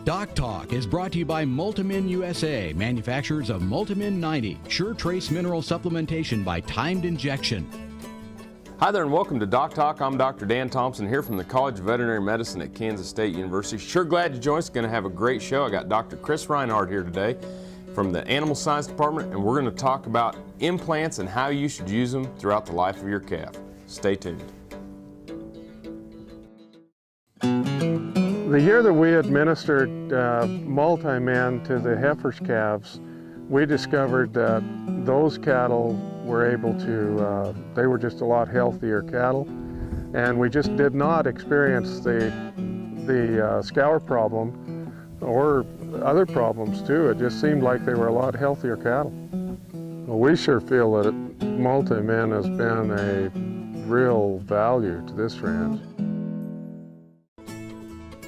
DocTalk is brought to you by Multimin USA, manufacturers of Multimin 90, sure trace mineral supplementation by timed injection. Hi there and welcome to DocTalk. I'm Dr. Dan Thompson here from the College of Veterinary Medicine at Kansas State University. Sure glad you joined us. Going to have a great show. I got Dr. Chris Reinhardt here today from the Animal Science Department, and we're going to talk about implants and how you should use them throughout the life of your calf. Stay tuned. The year that we administered Multimin to the heifer's calves, we discovered that those cattle were able to, they were just a lot healthier cattle, and we just did not experience the scour problem or other problems too. It just seemed like they were a lot healthier cattle. Well, we sure feel that Multimin has been a real value to this ranch.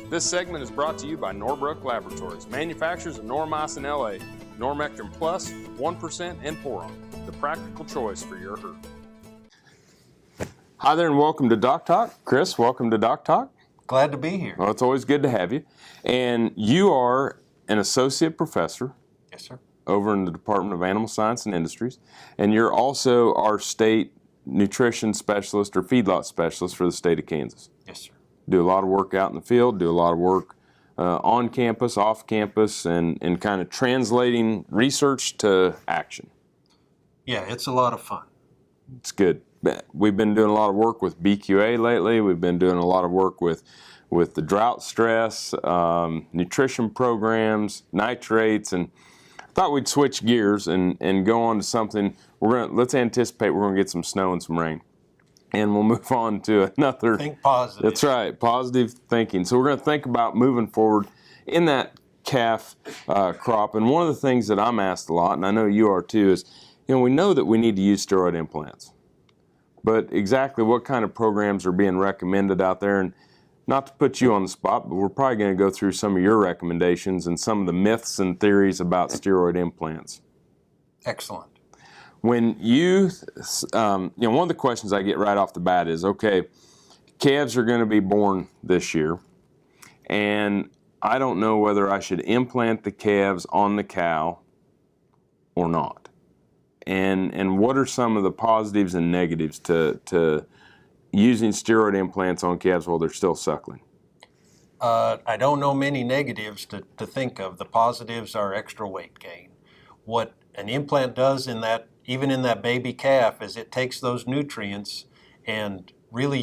This segment is brought to you by Norbrook Laboratories, manufacturers of Normycin LA, Normectin Plus, 1%, and Poron, the practical choice for your herd. Hi there and welcome to DocTalk. Chris, welcome to DocTalk. Glad to be here. Well, it's always good to have you. And you are an associate professor. Yes, sir. Over in the Department of Animal Science and Industries. And you're also our state nutrition specialist or feedlot specialist for the state of Kansas. Yes, sir. Do a lot of work out in the field, do a lot of work on campus, off campus, and kind of translating research to action. Yeah, it's a lot of fun. It's good. We've been doing a lot of work with BQA lately. We've been doing a lot of work with the drought stress, nutrition programs, nitrates, and I thought we'd switch gears and go on to something. Let's anticipate we're going to get some snow and some rain. And we'll move on to another. Think positive. That's right, positive thinking. So we're going to think about moving forward in that calf crop. And one of the things that I'm asked a lot, and I know you are too, is, we know that we need to use steroid implants. But exactly what kind of programs are being recommended out there? And not to put you on the spot, but we're probably going to go through some of your recommendations and some of the myths and theories about steroid implants. Excellent. When you, one of the questions I get right off the bat is, okay, calves are going to be born this year, and I don't know whether I should implant the calves on the cow or not. And what are some of the positives and negatives to using steroid implants on calves while they're still suckling? I don't know many negatives to think of. The positives are extra weight gain. What an implant does even in that baby calf, is it takes those nutrients and really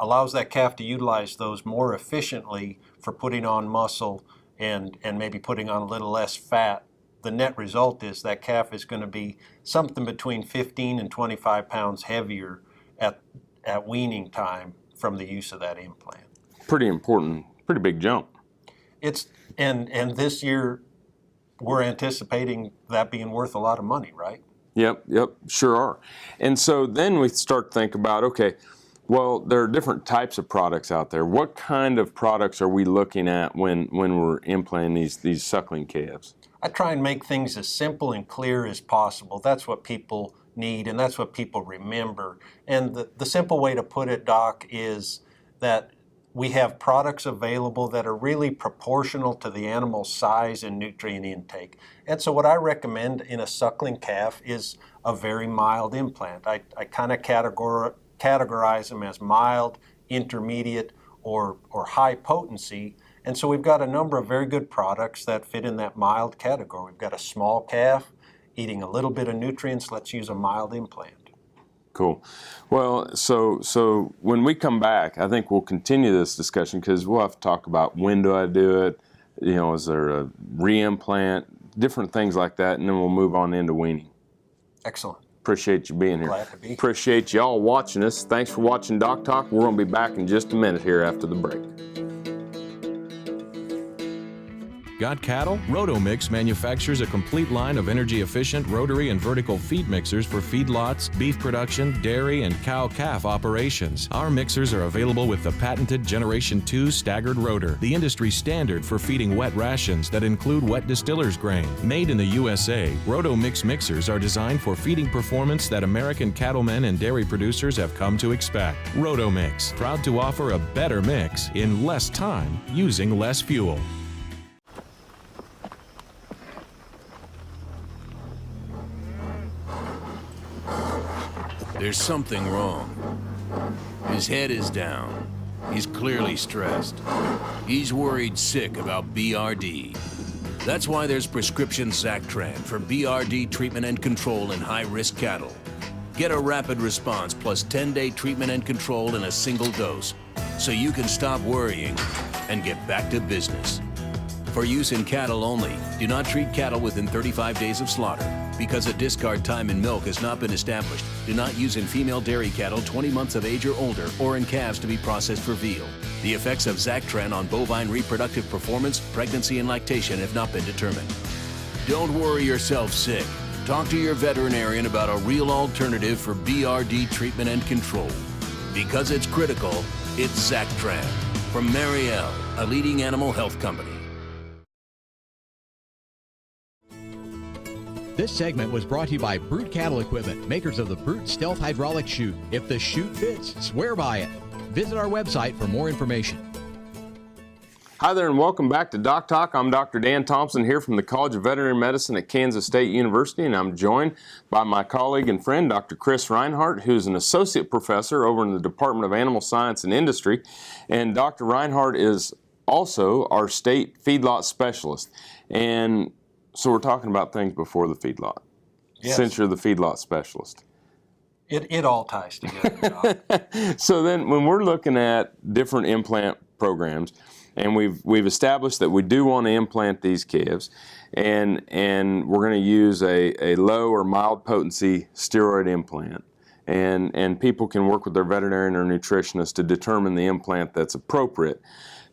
allows that calf to utilize those more efficiently for putting on muscle and maybe putting on a little less fat. The net result is that calf is going to be something between 15 and 25 pounds heavier at weaning time from the use of that implant. Pretty important, pretty big jump. And this year, we're anticipating that being worth a lot of money, right? Yep, sure are. And so then we start to think about, okay, well, there are different types of products out there. What kind of products are we looking at when we're implanting these suckling calves? I try and make things as simple and clear as possible. That's what people need, and that's what people remember. And the simple way to put it, Doc, is that we have products available that are really proportional to the animal's size and nutrient intake. And so what I recommend in a suckling calf is a very mild implant. I kind of categorize them as mild, intermediate, or high potency. And so we've got a number of very good products that fit in that mild category. We've got a small calf eating a little bit of nutrients. Let's use a mild implant. Cool. Well, so when we come back, I think we'll continue this discussion because we'll have to talk about when do I do it, is there a re-implant, different things like that, and then we'll move on into weaning. Excellent. Appreciate you being here. Glad to be here. Appreciate y'all watching us. Thanks for watching DocTalk. We're going to be back in just a minute here after the break. Got cattle? RotoMix manufactures a complete line of energy-efficient rotary and vertical feed mixers for feedlots, beef production, dairy, and cow-calf operations. Our mixers are available with the patented Generation 2 staggered rotor, the industry standard for feeding wet rations that include wet distiller's grain. Made in the USA, RotoMix mixers are designed for feeding performance that American cattlemen and dairy producers have come to expect. RotoMix, proud to offer a better mix in less time using less fuel. There's something wrong. His head is down. He's clearly stressed. He's worried sick about BRD. That's why there's prescription Zactran for BRD treatment and control in high-risk cattle. Get a rapid response plus 10-day treatment and control in a single dose, so you can stop worrying and get back to business. For use in cattle only, do not treat cattle within 35 days of slaughter. Because a discard time in milk has not been established, do not use in female dairy cattle 20 months of age or older, or in calves to be processed for veal. The effects of Zactran on bovine reproductive performance, pregnancy, and lactation have not been determined. Don't worry yourself sick. Talk to your veterinarian about a real alternative for BRD treatment and control. Because it's critical, it's Zactran from Mariel, a leading animal health company. This segment was brought to you by Brute Cattle Equipment, makers of the Brute Stealth Hydraulic Chute. If the chute fits, swear by it. Visit our website for more information. Hi there and welcome back to DocTalk. I'm Dr. Dan Thompson here from the College of Veterinary Medicine at Kansas State University, and I'm joined by my colleague and friend, Dr. Chris Reinhardt, who's an associate professor over in the Department of Animal Science and Industry. And Dr. Reinhardt is also our state feedlot specialist. And so we're talking about things before the feedlot, Yes. since you're the feedlot specialist. It all ties together, Doc. So then when we're looking at different implant programs, and we've established that we do want to implant these calves, and we're going to use a low or mild potency steroid implant, and people can work with their veterinarian or nutritionist to determine the implant that's appropriate.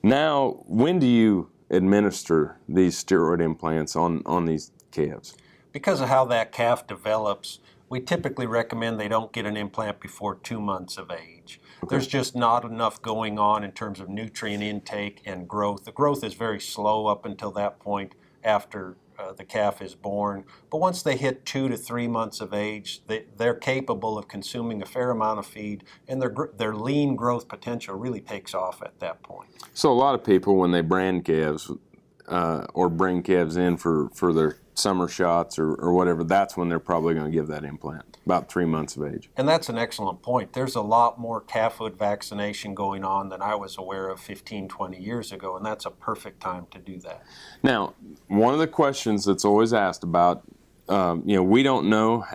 Now, when do you administer these steroid implants on these calves? Because of how that calf develops, we typically recommend they don't get an implant before 2 months of age. Okay. There's just not enough going on in terms of nutrient intake and growth. The growth is very slow up until that point after the calf is born. But once they hit 2 to 3 months of age, they're capable of consuming a fair amount of feed, and their lean growth potential really takes off at that point. So a lot of people, when they brand calves or bring calves in for their summer shots or whatever, that's when they're probably going to give that implant, about 3 months of age. And that's an excellent point. There's a lot more calfhood vaccination going on than I was aware of 15, 20 years ago, and that's a perfect time to do that. Now, one of the questions that's always asked about, we don't know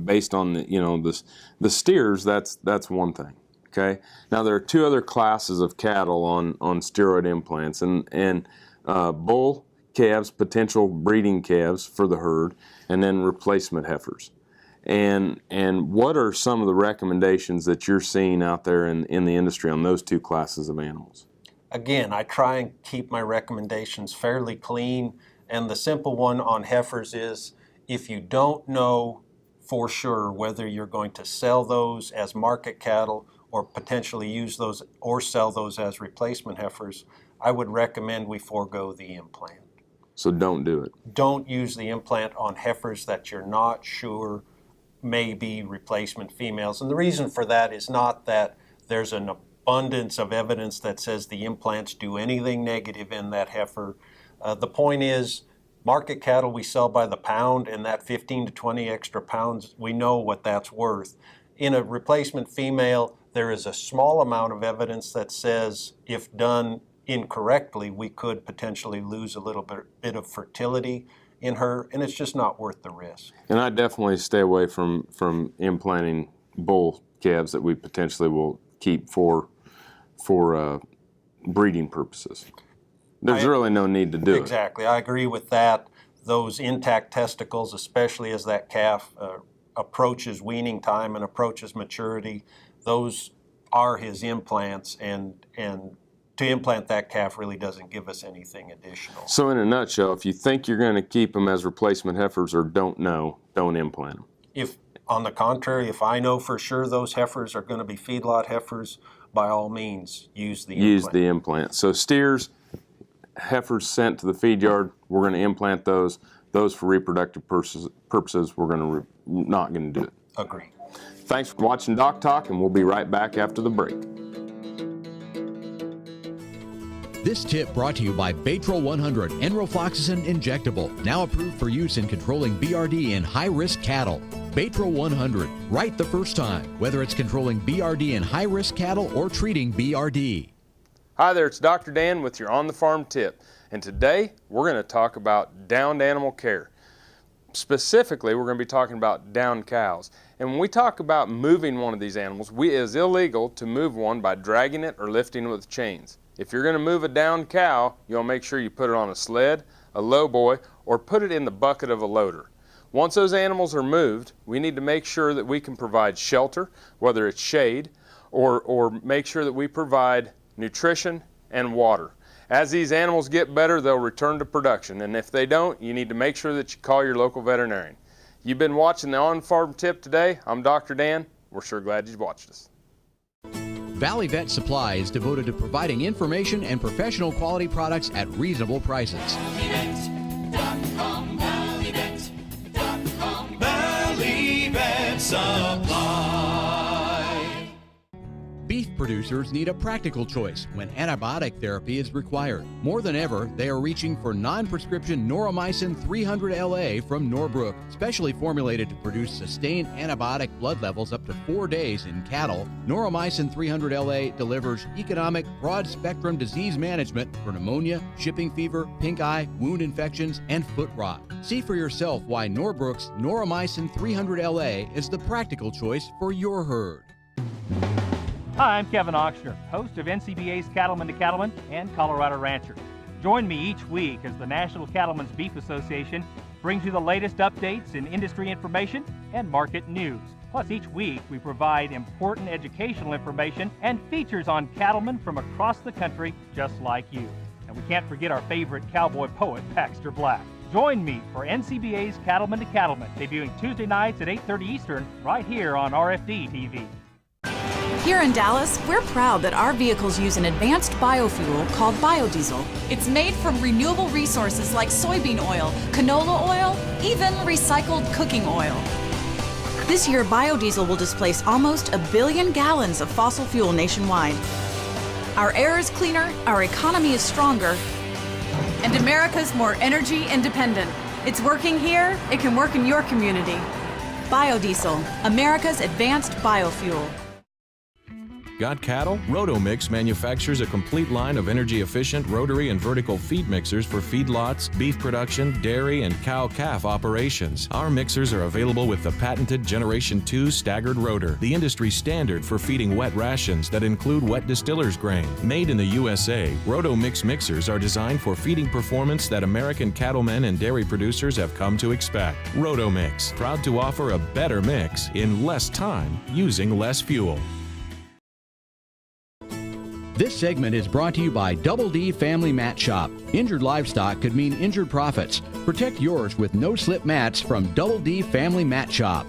based on the steers. That's one thing. Okay. Now there are two other classes of cattle on steroid implants, and bull calves, potential breeding calves for the herd, and then replacement heifers. And what are some of the recommendations that you're seeing out there in the industry on those two classes of animals? Again, I try and keep my recommendations fairly clean, and the simple one on heifers is if you don't know for sure whether you're going to sell those as market cattle or potentially use those or sell those as replacement heifers, I would recommend we forego the implant. So don't do it. Don't use the implant on heifers that you're not sure may be replacement females. And the reason for that is not that there's an abundance of evidence that says the implants do anything negative in that heifer. The point is, market cattle we sell by the pound, and that 15 to 20 extra pounds, we know what that's worth. In a replacement female, there is a small amount of evidence that says if done incorrectly, we could potentially lose a little bit of fertility in her, and it's just not worth the risk. And I definitely stay away from implanting bull calves that we potentially will keep for breeding purposes. There's really no need to do it. Exactly. I agree with that. Those intact testicles, especially as that calf approaches weaning time and approaches maturity, those are his implants, and to implant that calf really doesn't give us anything additional. So in a nutshell, if you think you're going to keep them as replacement heifers or don't know, don't implant them. If, on the contrary, if I know for sure those heifers are going to be feedlot heifers, by all means, use the implant. Use the implant. So steers, heifers sent to the feed yard, we're going to implant those. Those for reproductive purposes, we're not going to do it. Agreed. Thanks for watching DocTalk, and we'll be right back after the break. This tip brought to you by Baytril 100 Enrofloxacin Injectable, now approved for use in controlling BRD in high-risk cattle. Batro 100, right the first time, whether it's controlling BRD in high-risk cattle or treating BRD. Hi there, it's Dr. Dan with your On the Farm tip, and today we're going to talk about downed animal care. Specifically, we're going to be talking about downed cows. And when we talk about moving one of these animals, it is illegal to move one by dragging it or lifting it with chains. If you're going to move a downed cow, you'll make sure you put it on a sled, a lowboy, or put it in the bucket of a loader. Once those animals are moved, we need to make sure that we can provide shelter, whether it's shade, or make sure that we provide nutrition and water. As these animals get better, they'll return to production, and if they don't, you need to make sure that you call your local veterinarian. You've been watching the On Farm Tip today. I'm Dr. Dan. We're sure glad you've watched us. Valley Vet Supply is devoted to providing information and professional quality products at reasonable prices. ValleyVet.com, ValleyVet.com, Valley Vet Supply. Beef producers need a practical choice when antibiotic therapy is required. More than ever, they are reaching for non-prescription Noromycin 300LA from Norbrook, specially formulated to produce sustained antibiotic blood levels up to 4 days in cattle. Noromycin 300LA delivers economic, broad-spectrum disease management for pneumonia, shipping fever, pink eye, wound infections, and foot rot. See for yourself why Norbrook's Noromycin 300LA is the practical choice for your herd. Hi, I'm Kevin Ochsner, host of NCBA's Cattleman to Cattleman and Colorado Rancher. Join me each week as the National Cattlemen's Beef Association brings you the latest updates in industry information and market news. Plus, each week we provide important educational information and features on cattlemen from across the country just like you. And we can't forget our favorite cowboy poet, Baxter Black. Join me for NCBA's Cattleman to Cattleman, debuting Tuesday nights at 8:30 Eastern, right here on RFD TV. Here in Dallas, we're proud that our vehicles use an advanced biofuel called biodiesel. It's made from renewable resources like soybean oil, canola oil, even recycled cooking oil. This year, biodiesel will displace almost 1 billion gallons of fossil fuel nationwide. Our air is cleaner, our economy is stronger, and America's more energy independent. It's working here, it can work in your community. Biodiesel, America's advanced biofuel. Got cattle? Rotomix manufactures a complete line of energy-efficient rotary and vertical feed mixers for feedlots, beef production, dairy, and cow-calf operations. Our mixers are available with the patented Generation 2 staggered rotor, the industry standard for feeding wet rations that include wet distiller's grain. Made in the USA, Rotomix mixers are designed for feeding performance that American cattlemen and dairy producers have come to expect. Rotomix, proud to offer a better mix in less time using less fuel. This segment is brought to you by Double D Family Mat Shop. Injured livestock could mean injured profits. Protect yours with no-slip mats from Double D Family Mat Shop.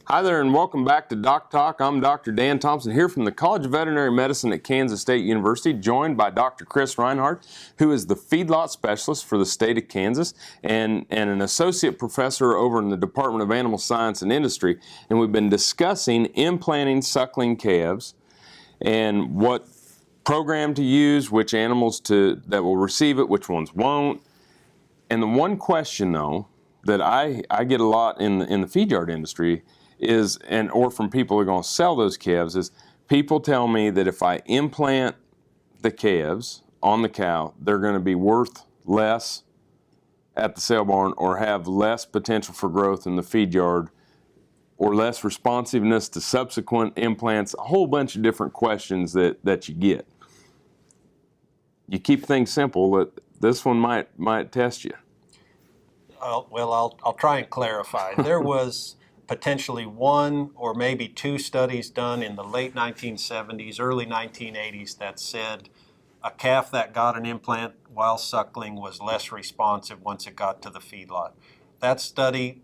Hi there and welcome back to DocTalk. I'm Dr. Dan Thompson here from the College of Veterinary Medicine at Kansas State University, joined by Dr. Chris Reinhardt, who is the feedlot specialist for the state of Kansas and an associate professor over in the Department of Animal Science and Industry. And we've been discussing implanting suckling calves and what program to use, which animals that will receive it, which ones won't. And the one question, though, that I get a lot in the feed yard industry is, or from people who are going to sell those calves, is people tell me that if I implant the calves on the cow, they're going to be worth less at the sale barn or have less potential for growth in the feed yard, or less responsiveness to subsequent implants, a whole bunch of different questions that you get. You keep things simple, this one might test you. I'll try and clarify. There was potentially one or maybe two studies done in the late 1970s, early 1980s that said a calf that got an implant while suckling was less responsive once it got to the feedlot. That study,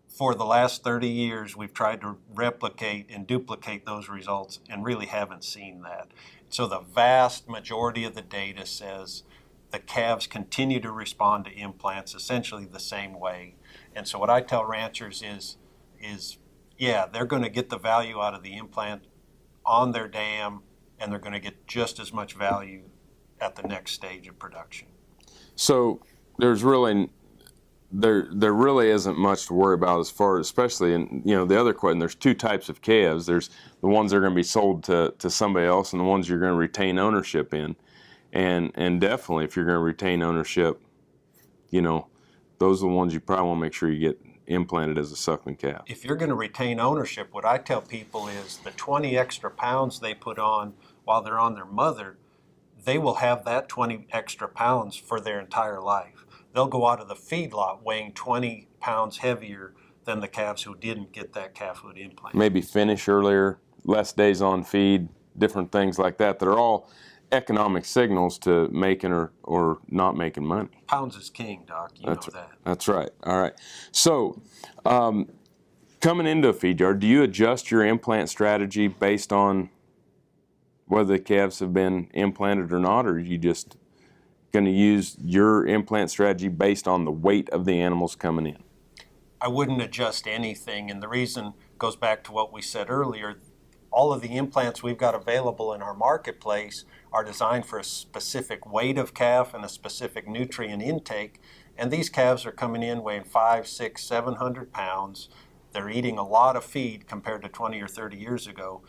for the last 30 years, we've tried to replicate and duplicate those results and really haven't seen that. So the vast majority of the data says the calves continue to respond to implants essentially the same way. And so what I tell ranchers is yeah, they're going to get the value out of the implant on their dam, and they're going to get just as much value at the next stage of production. So there's really there really isn't much to worry about as far, especially in, the other question. There's two types of calves. There's the ones that are going to be sold to somebody else, and the ones you're going to retain ownership in. And definitely, if you're going to retain ownership, those are the ones you probably want to make sure you get implanted as a suckling calf. If you're going to retain ownership, what I tell people is the 20 extra pounds they put on while they're on their mother, they will have that 20 extra pounds for their entire life. They'll go out of the feedlot weighing 20 pounds heavier than the calves who didn't get that Calfhood implant. Maybe finish earlier, less days on feed, different things like that are all economic signals to making or not making money. Pounds is king, Doc. You know that. That's right. All right. So coming into a feed yard, do you adjust your implant strategy based on whether the calves have been implanted or not, or are you just going to use your implant strategy based on the weight of the animals coming in? I wouldn't adjust anything, and the reason goes back to what we said earlier. All of the implants we've got available in our marketplace are designed for a specific weight of calf and a specific nutrient intake, and these calves are coming in weighing 500, 600, 700 pounds. They're eating a lot of feed compared to 20 or 30 years ago.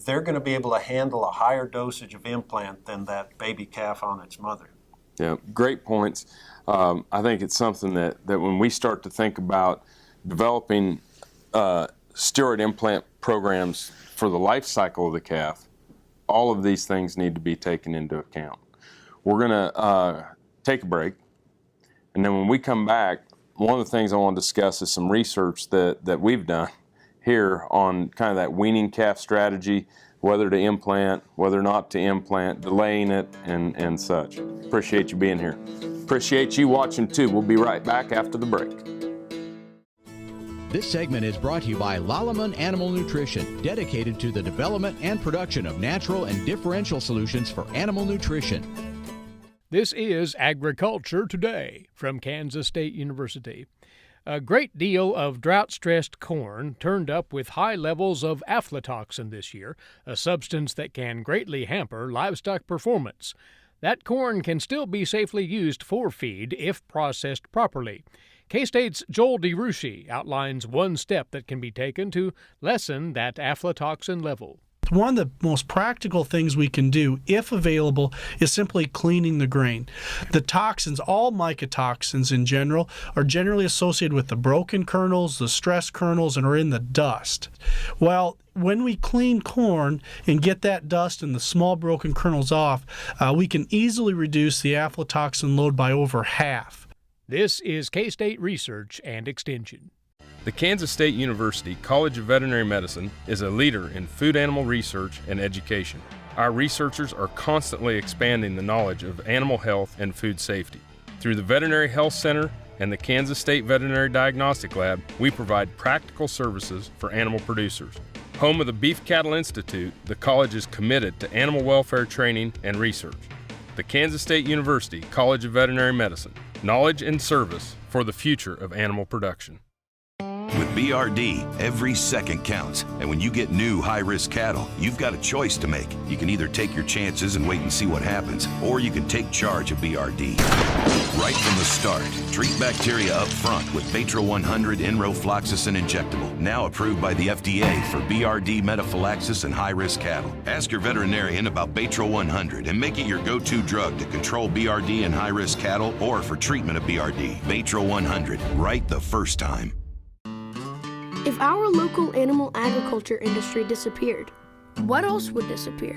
They're going to be able to handle a higher dosage of implant than that baby calf on its mother. Yeah, great points. I think it's something that when we start to think about developing steroid implant programs for the life cycle of the calf, all of these things need to be taken into account. We're going to take a break, and then when we come back, one of the things I want to discuss is some research that we've done here on kind of that weaning calf strategy, whether to implant, whether not to implant, delaying it, and such. Appreciate you being here. Appreciate you watching too. We'll be right back after the break. This segment is brought to you by Lalaman Animal Nutrition, dedicated to the development and production of natural and differential solutions for animal nutrition. This is Agriculture Today from Kansas State University. A great deal of drought-stressed corn turned up with high levels of aflatoxin this year, a substance that can greatly hamper livestock performance. That corn can still be safely used for feed if processed properly. K-State's Joel DeRushi outlines one step that can be taken to lessen that aflatoxin level. One of the most practical things we can do, if available, is simply cleaning the grain. The toxins, all mycotoxins in general, are generally associated with the broken kernels, the stress kernels, and are in the dust. Well, when we clean corn and get that dust and the small broken kernels off, we can easily reduce the aflatoxin load by over half. This is K-State Research and Extension. The Kansas State University College of Veterinary Medicine is a leader in food animal research and education. Our researchers are constantly expanding the knowledge of animal health and food safety. Through the Veterinary Health Center and the Kansas State Veterinary Diagnostic Lab, we provide practical services for animal producers. Home of the Beef Cattle Institute, the college is committed to animal welfare training and research. The Kansas State University College of Veterinary Medicine, knowledge and service for the future of animal production. With BRD, every second counts. And when you get new high-risk cattle, you've got a choice to make. You can either take your chances and wait and see what happens, or you can take charge of BRD. Right from the start, treat bacteria up front with Batro 100 enrofloxacin injectable, now approved by the FDA for BRD metaphylaxis and high-risk cattle. Ask your veterinarian about Batro 100 and make it your go-to drug to control BRD in high-risk cattle or for treatment of BRD. Batro 100, right the first time. If our local animal agriculture industry disappeared, what else would disappear?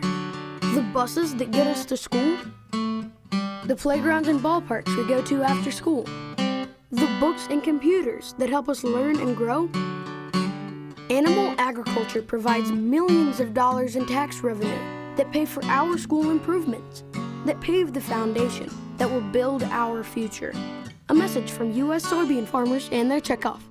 The buses that get us to school? The playgrounds and ballparks we go to after school? The books and computers that help us learn and grow? Animal agriculture provides millions of dollars in tax revenue that pay for our school improvements, that pave the foundation that will build our future. A message from U.S. soybean farmers and their checkoff.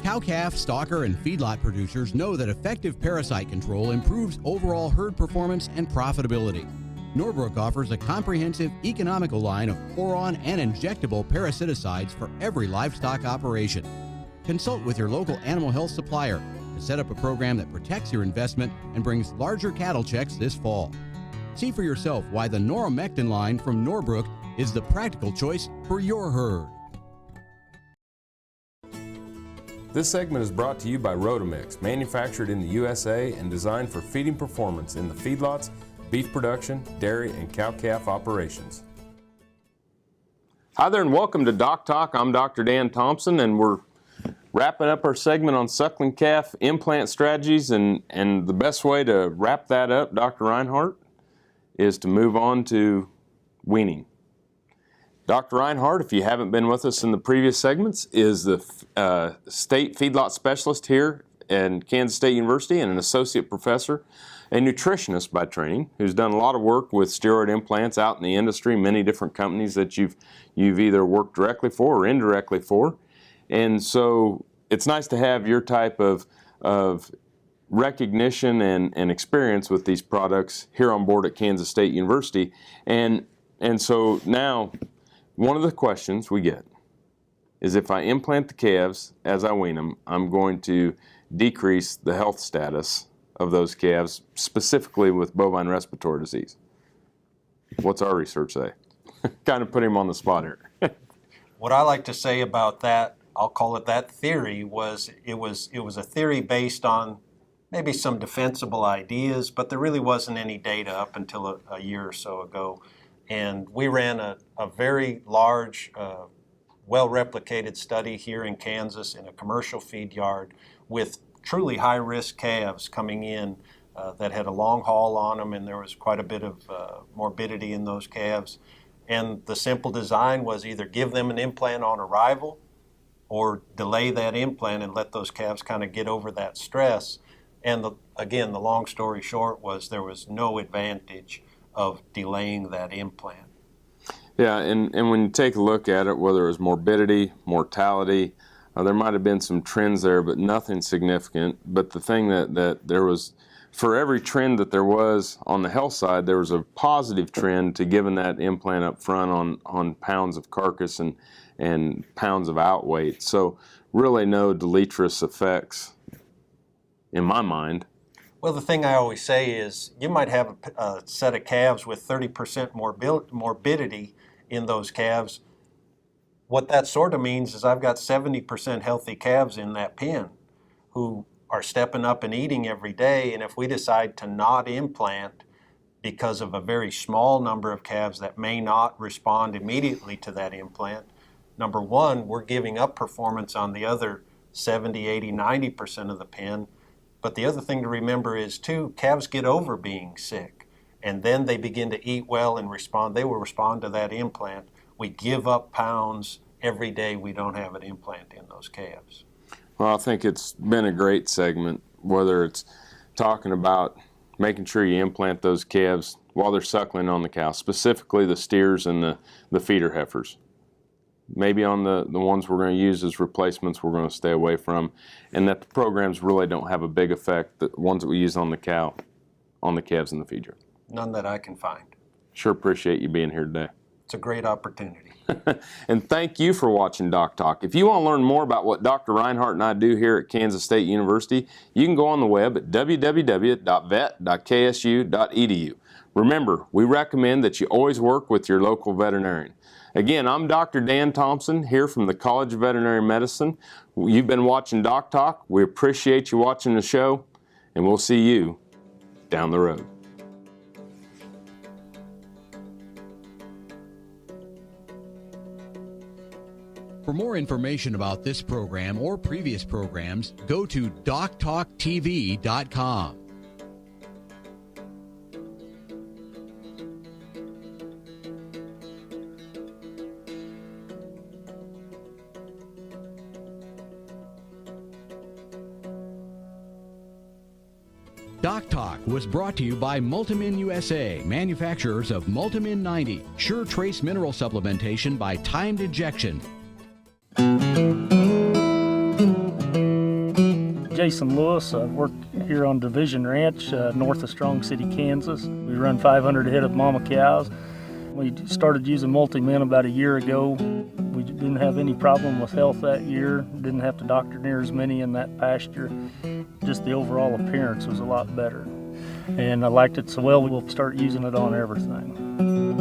Cow-calf, stocker, and feedlot producers know that effective parasite control improves overall herd performance and profitability. Norbrook offers a comprehensive, economical line of pour-on and injectable parasiticides for every livestock operation. Consult with your local animal health supplier to set up a program that protects your investment and brings larger cattle checks this fall. See for yourself why the Noromectin line from Norbrook is the practical choice for your herd. This segment is brought to you by Rotomix, manufactured in the USA and designed for feeding performance in the feedlots, beef production, dairy, and cow-calf operations. Hi there and welcome to DocTalk. I'm Dr. Dan Thompson and we're wrapping up our segment on suckling calf implant strategies, and the best way to wrap that up, Dr. Reinhardt, is to move on to weaning. Dr. Reinhardt, if you haven't been with us in the previous segments, is the state feedlot specialist here at Kansas State University and an associate professor, a nutritionist by training, who's done a lot of work with steroid implants out in the industry, many different companies that you've either worked directly for or indirectly for. And so it's nice to have your type of recognition and experience with these products here on board at Kansas State University. And so now, one of the questions we get is if I implant the calves as I wean them, I'm going to decrease the health status of those calves, specifically with bovine respiratory disease. What's our research say? Kind of put him on the spot here. What I like to say about that, I'll call it that theory, it was a theory based on maybe some defensible ideas, but there really wasn't any data up until a year or so ago. And we ran a very large, well-replicated study here in Kansas in a commercial feed yard with truly high-risk calves coming in that had a long haul on them, and there was quite a bit of morbidity in those calves. And the simple design was either give them an implant on arrival or delay that implant and let those calves kind of get over that stress. And again, the long story short was there was no advantage of delaying that implant. Yeah, and when you take a look at it, whether it was morbidity, mortality, there might have been some trends there, but nothing significant. But the thing that there was, for every trend that there was on the health side, there was a positive trend to giving that implant up front on pounds of carcass and pounds of outweight. So really no deleterious effects in my mind. Well, the thing I always say is you might have a set of calves with 30% morbidity in those calves. What that sort of means is I've got 70% healthy calves in that pen who are stepping up and eating every day, and if we decide to not implant because of a very small number of calves that may not respond immediately to that implant, number one, we're giving up performance on the other 70, 80, 90% of the pen. But the other thing to remember is, too, calves get over being sick, and then they begin to eat well and respond. They will respond to that implant. We give up pounds every day we don't have an implant in those calves. Well, I think it's been a great segment, whether it's talking about making sure you implant those calves while they're suckling on the cow, specifically the steers and the feeder heifers. Maybe on the ones we're going to use as replacements we're going to stay away from, and that the programs really don't have a big effect, the ones that we use on the calves in the feed yard. None that I can find. Sure appreciate you being here today. It's a great opportunity. And thank you for watching DocTalk. If you want to learn more about what Dr. Reinhardt and I do here at Kansas State University, you can go on the web at www.vet.ksu.edu. Remember, we recommend that you always work with your local veterinarian. Again, I'm Dr. Dan Thompson here from the College of Veterinary Medicine. You've been watching DocTalk. We appreciate you watching the show, and we'll see you down the road. For more information about this program or previous programs, go to DocTalkTV.com. DocTalk was brought to you by Multimin USA, manufacturers of Multimin 90, sure trace mineral supplementation by timed injection. Jason Lewis. I work here on Division Ranch, north of Strong City, Kansas. We run 500 head of mama cows. We started using Multimin about a year ago. We didn't have any problem with health that year. Didn't have to doctor near as many in that pasture. Just the overall appearance was a lot better. And I liked it so well, we'll start using it on everything.